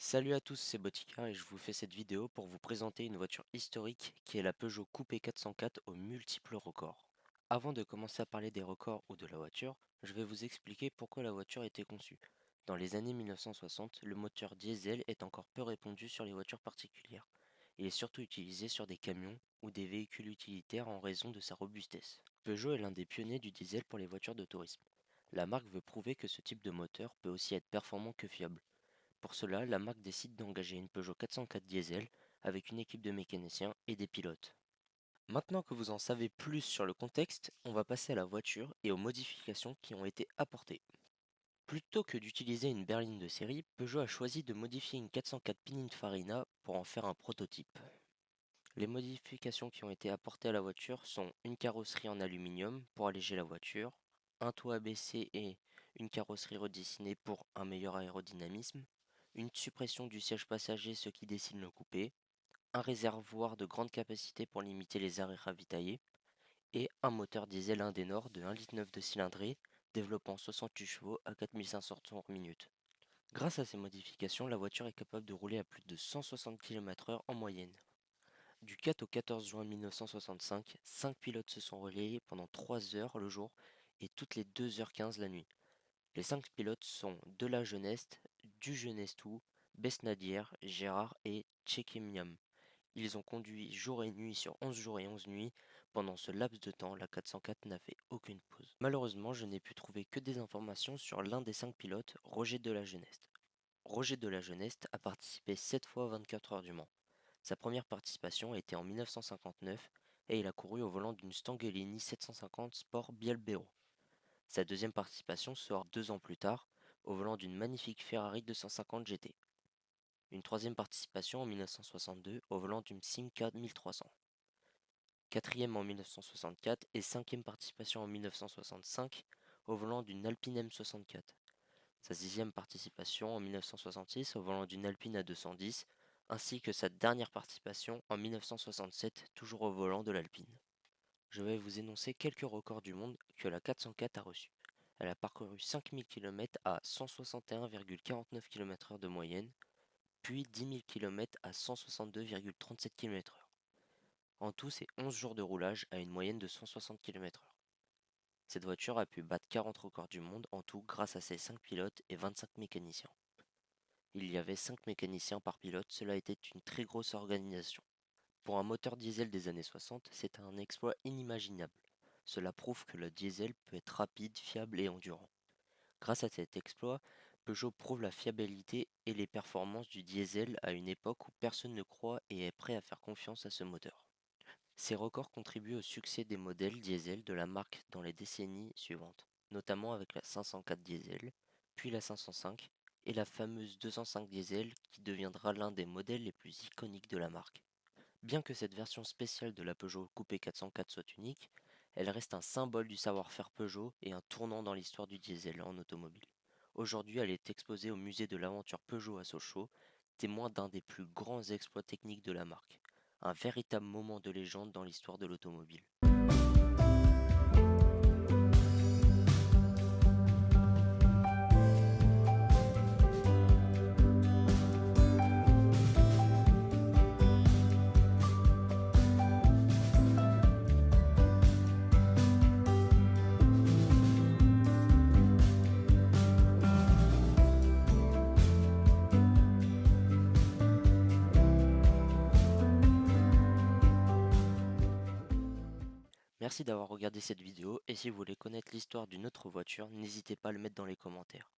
Salut à tous, c'est Botica et je vous fais cette vidéo pour vous présenter une voiture historique qui est la Peugeot Coupé 404 aux multiples records. Avant de commencer à parler des records ou de la voiture, je vais vous expliquer pourquoi la voiture a été conçue. Dans les années 1960, le moteur diesel est encore peu répandu sur les voitures particulières. Il est surtout utilisé sur des camions ou des véhicules utilitaires en raison de sa robustesse. Peugeot est l'un des pionniers du diesel pour les voitures de tourisme. La marque veut prouver que ce type de moteur peut aussi être performant que fiable. Pour cela, la marque décide d'engager une Peugeot 404 diesel avec une équipe de mécaniciens et des pilotes. Maintenant que vous en savez plus sur le contexte, on va passer à la voiture et aux modifications qui ont été apportées. Plutôt que d'utiliser une berline de série, Peugeot a choisi de modifier une 404 Pininfarina pour en faire un prototype. Les modifications qui ont été apportées à la voiture sont une carrosserie en aluminium pour alléger la voiture, un toit abaissé et une carrosserie redessinée pour un meilleur aérodynamisme, une suppression du siège passager ce qui dessine le coupé, un réservoir de grande capacité pour limiter les arrêts ravitaillés et un moteur diesel Indénor de 1,9 litre de cylindrée développant 68 chevaux à 4500 tours minute. Grâce à ces modifications, la voiture est capable de rouler à plus de 160 km/h en moyenne. Du 4 au 14 juin 1965, 5 pilotes se sont relayés pendant 3 heures le jour et toutes les 2h15 la nuit. Les 5 pilotes sont De La Geneste, Du Genestou, Besnadière, Gérard et Tchékémiam. Ils ont conduit jour et nuit sur 11 jours et 11 nuits. Pendant ce laps de temps, la 404 n'a fait aucune pause. Malheureusement, je n'ai pu trouver que des informations sur l'un des 5 pilotes, Roger De La Geneste. Roger De La Geneste a participé 7 fois aux 24 heures du Mans. Sa première participation était en 1959 et il a couru au volant d'une Stanguellini 750 Sport Bielbero. Sa deuxième participation sort 2 ans plus tard au volant d'une magnifique Ferrari 250 GT. Une troisième participation en 1962 au volant d'une Simca 1300. Quatrième en 1964 et cinquième participation en 1965 au volant d'une Alpine M64. Sa sixième participation en 1966 au volant d'une Alpine A210, ainsi que sa dernière participation en 1967 toujours au volant de l'Alpine. Je vais vous énoncer quelques records du monde que la 404 a reçus. Elle a parcouru 5000 km à 161,49 km/h de moyenne, puis 10 000 km à 162,37 km/h. En tout, c'est 11 jours de roulage à une moyenne de 160 km/h. Cette voiture a pu battre 40 records du monde en tout grâce à ses 5 pilotes et 25 mécaniciens. Il y avait 5 mécaniciens par pilote, cela était une très grosse organisation. Pour un moteur diesel des années 60, c'est un exploit inimaginable. Cela prouve que le diesel peut être rapide, fiable et endurant. Grâce à cet exploit, Peugeot prouve la fiabilité et les performances du diesel à une époque où personne ne croit et est prêt à faire confiance à ce moteur. Ces records contribuent au succès des modèles diesel de la marque dans les décennies suivantes, notamment avec la 504 diesel, puis la 505 et la fameuse 205 diesel qui deviendra l'un des modèles les plus iconiques de la marque. Bien que cette version spéciale de la Peugeot Coupé 404 soit unique, elle reste un symbole du savoir-faire Peugeot et un tournant dans l'histoire du diesel en automobile. Aujourd'hui, elle est exposée au musée de l'aventure Peugeot à Sochaux, témoin d'un des plus grands exploits techniques de la marque. Un véritable moment de légende dans l'histoire de l'automobile. Merci d'avoir regardé cette vidéo et si vous voulez connaître l'histoire d'une autre voiture, n'hésitez pas à le mettre dans les commentaires.